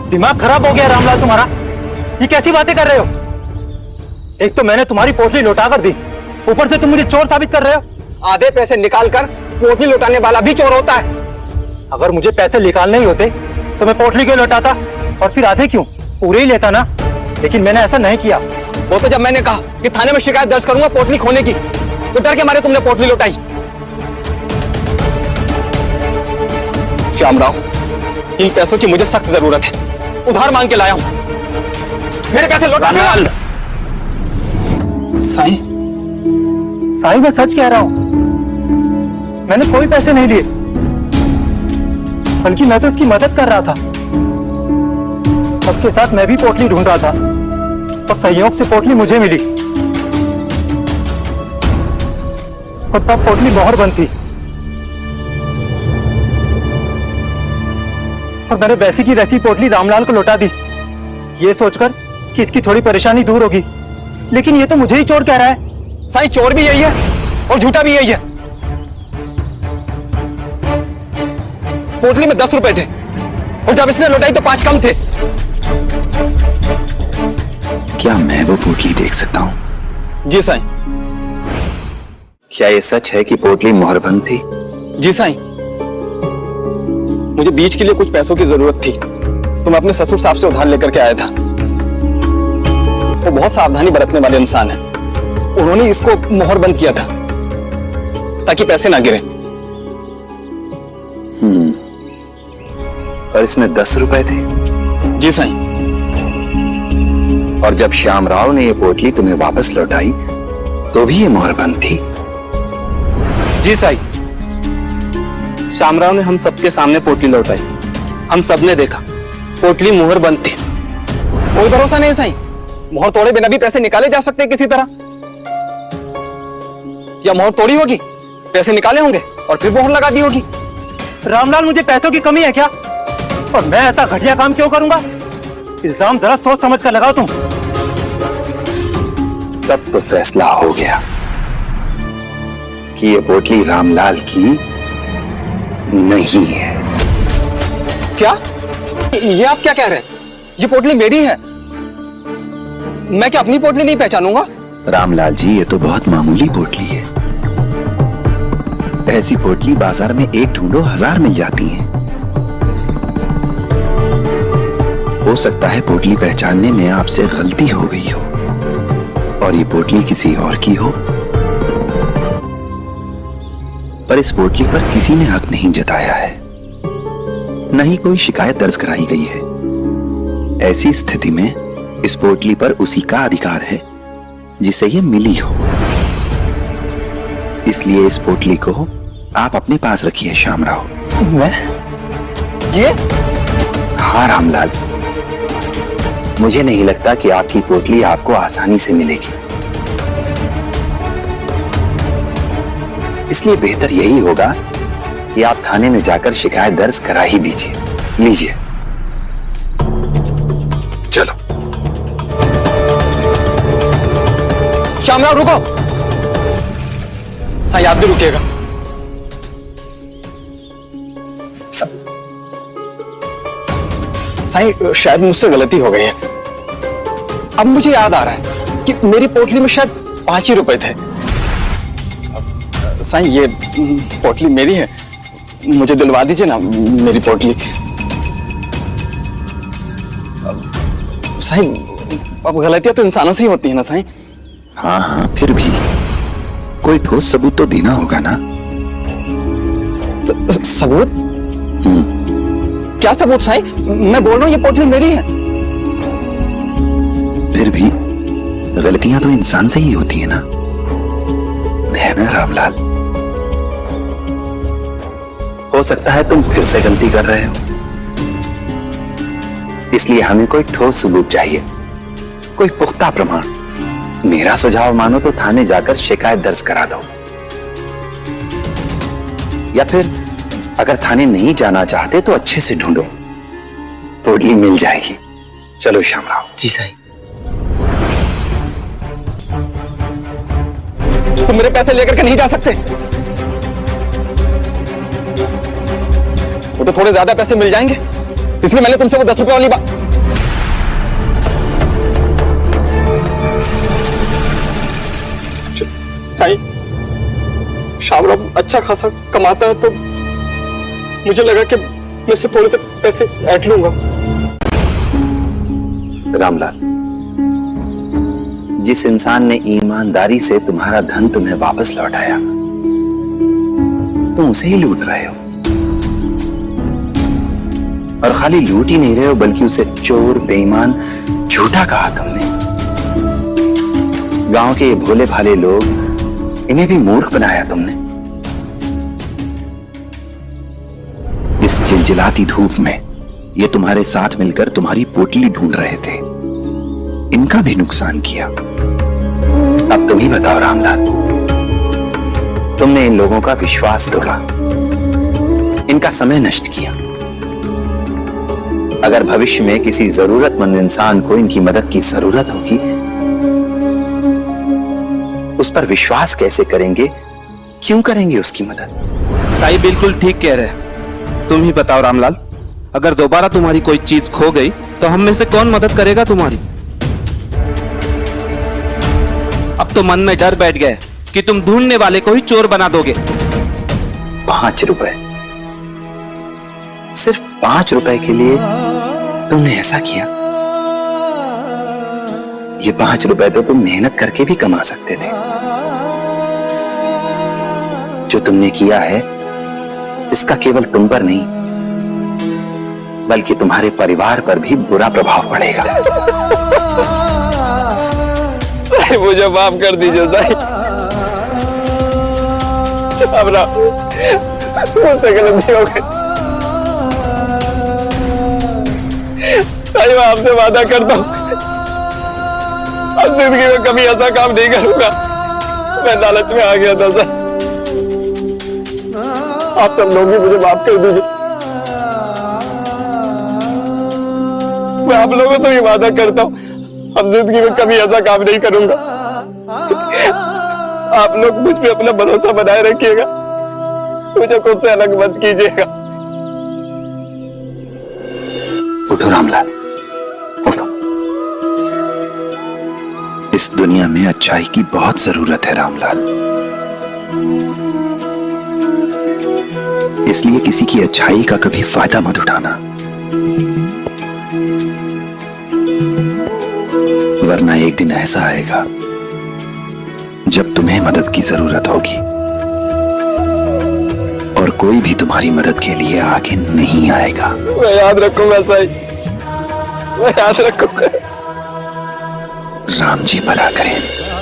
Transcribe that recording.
दिमाग खराब हो गया रामलाल तुम्हारा? ये कैसी बातें कर रहे हो? एक तो मैंने तुम्हारी पोटली लौटा कर दी, ऊपर से तुम मुझे चोर साबित कर रहे हो। आधे पैसे निकाल कर पोटली लौटाने वाला भी चोर होता है। अगर मुझे पैसे निकालने ही होते तो मैं पोटली क्यों लौटाता, और फिर आधे क्यों, पूरे ही लेता ना। लेकिन मैंने ऐसा नहीं किया। वो तो जब मैंने कहा कि थाने में शिकायत दर्ज करूंगा पोटली खोने की, तो डर के मारे तुमने पोटली लौटाई। श्यामराव, इन पैसों की मुझे सख्त जरूरत है, उधार मांग के लाया हूं, मेरे पैसे लौटा दो। साईं, साईं मैं सच कह रहा हूं, मैंने कोई पैसे नहीं लिए, बल्कि मैं तो इसकी मदद कर रहा था। सबके साथ मैं भी पोटली ढूंढ रहा था और संयोग से पोटली मुझे मिली, और तब पोटली मोहर बंद थी और मैंने वैसी की वैसी पोटली रामलाल को लौटा दी, ये सोचकर कि इसकी थोड़ी परेशानी दूर होगी। लेकिन ये तो मुझे ही चोर कह रहा है। साईं, चोर भी यही है और झूठा भी यही है। पोटली में 10 रुपए थे और जब इसने लौटाई तो 5 कम थे। क्या मैं वो पोटली देख सकता हूं? जी साईं। क्या ये सच है कि पोटली मोहरबंद थी? जी साईं, मुझे बीच के लिए कुछ पैसों की जरूरत थी, तो मैं अपने ससुर साहब से उधार लेकर के आया था। वो बहुत सावधानी बरतने वाले इंसान हैं। उन्होंने इसको मोहर बंद किया था ताकि पैसे ना गिरे। और इसमें 10 रुपए थे? जी साईं। और जब श्यामराव ने ये पोटली तुम्हें वापस लौटाई तो भी ये मोहर बंद थी? जी साईं, श्यामराव ने हम सबके सामने पोटली लौटाई, हम सबने देखा पोटली मोहर बंद थी। कोई भरोसा नहीं साईं, मोहर तोड़े बिना भी पैसे निकाले जा सकते हैं किसी तरह। या मोहर तोड़ी होगी, पैसे निकाले होंगे और फिर मोहर लगा दी होगी। रामलाल, मुझे पैसों की कमी है क्या? और मैं ऐसा घटिया काम क्यों करूंगा? इल्जाम जरा सोच समझ कर लगाओ तुम। तब तो फैसला हो गया कि ये पोटली रामलाल की नहीं है। क्या? ये आप क्या कह रहे हैं? ये पोटली मेरी है। मैं क्या अपनी पोटली नहीं पहचानूंगा? रामलाल जी, ये तो बहुत मामूली पोटली है। ऐसी पोटली बाजार में एक ढूंढो 1000 मिल जाती हैं। हो सकता है पोटली पहचानने में आपसे गलती हो गई हो और ये पोटली किसी और की हो, पर इस पोटली पर किसी ने हक नहीं जताया है, न ही कोई शिकायत दर्ज कराई गई है। ऐसी स्थिति में इस पोटली पर उसी का अधिकार है जिसे ये मिली हो। इसलिए इस पोटली को आप अपने पास रखिए श्यामराव। मैं? ये? हाँ रामलाल, मुझे नहीं लगता कि आपकी पोटली आपको आसानी से मिलेगी, इसलिए बेहतर यही होगा कि आप थाने में जाकर शिकायत दर्ज करा ही दीजिए। लीजिए, चलो। श्यामराव रुको। साईं, आप भी रुकिएगा। साईं, शायद मुझसे गलती हो गई है। अब मुझे याद आ रहा है कि मेरी पोटली में शायद 5 ही रुपए थे। साईं, ये पोटली मेरी है, मुझे दिलवा दीजिए ना मेरी पोटली। साईं, अब गलतियां तो इंसानों से ही होती है ना साईं। हाँ हाँ, फिर भी कोई ठोस सबूत तो देना होगा ना। सबूत? क्या सबूत साईं? मैं बोल रहा हूं ये पोटली मेरी है। फिर भी गलतियां तो इंसान से ही होती है ना रामलाल? हो सकता है तुम फिर से गलती कर रहे हो, इसलिए हमें कोई ठोस सबूत चाहिए, कोई पुख्ता प्रमाण। मेरा सुझाव मानो तो थाने जाकर शिकायत दर्ज करा दो, या फिर अगर थाने नहीं जाना चाहते तो अच्छे से ढूंढो, पोटली मिल जाएगी। चलो श्यामराव। जी साईं। तुम मेरे पैसे लेकर के नहीं जा सकते। वो तो थोड़े ज्यादा पैसे मिल जाएंगे, इसलिए मैंने तुमसे वो 10 रुपए वाली बात। साईं, शामराव अच्छा खासा कमाता है तो मुझे लगा कि मैं इससे थोड़े से पैसे ऐंठ लूंगा। रामलाल, जिस इंसान ने ईमानदारी से तुम्हारा धन तुम्हें वापस लौटाया, तुम उसे ही लूट रहे हो। और खाली लूट ही नहीं रहे हो, बल्कि उसे चोर, बेईमान, झूठा कहा तुमने। गांव के ये भोले भाले लोग, इन्हें भी मूर्ख बनाया तुमने। इस चिलचिलाती धूप में ये तुम्हारे साथ मिलकर तुम्हारी पोटली ढूंढ रहे थे, इनका भी नुकसान किया। अब तुम ही बताओ रामलाल, तुमने इन लोगों का विश्वास तोड़ा, इनका समय नष्ट किया। अगर भविष्य में किसी जरूरतमंद इंसान को इनकी मदद की जरूरत होगी, उस पर विश्वास कैसे करेंगे, क्यों करेंगे उसकी मदद? साई बिल्कुल ठीक कह रहे हैं। तुम ही बताओ रामलाल, अगर दोबारा तुम्हारी कोई चीज खो गई तो हम में से कौन मदद करेगा तुम्हारी? अब तो मन में डर बैठ गया है कि तुम ढूंढने वाले को ही चोर बना दोगे। 5 रुपए, सिर्फ 5 रुपए के लिए तुमने ऐसा किया? ये 5 रुपए तो तुम मेहनत करके भी कमा सकते थे। जो तुमने किया है, इसका केवल तुम पर नहीं, बल्कि तुम्हारे परिवार पर भी बुरा प्रभाव पड़ेगा। साईं, मुझे माफ कर दीजिए साईं। मुझसे गलती हो गई साईं, मैं आपसे वादा करता हूँ अब जिंदगी में कभी ऐसा काम नहीं करूंगा। मैं लालच में आ गया था सर। आप सब लोग भी मुझे माफ कर दीजिए। मैं आप लोगों से भी वादा करता हूँ अब जिंदगी में कभी ऐसा काम नहीं करूंगा। आप लोग मुझ पे अपना भरोसा बनाए रखिएगा, मुझे खुद से अलग मत कीजिएगा। उठो रामलाल, उठो। इस दुनिया में अच्छाई की बहुत जरूरत है रामलाल, इसलिए किसी की अच्छाई का कभी फायदा मत उठाना, वरना एक दिन ऐसा आएगा जब तुम्हें मदद की जरूरत होगी और कोई भी तुम्हारी मदद के लिए आगे नहीं आएगा। मैं याद रखूंगा साईं, मैं याद रखूंगा। राम जी भला करें।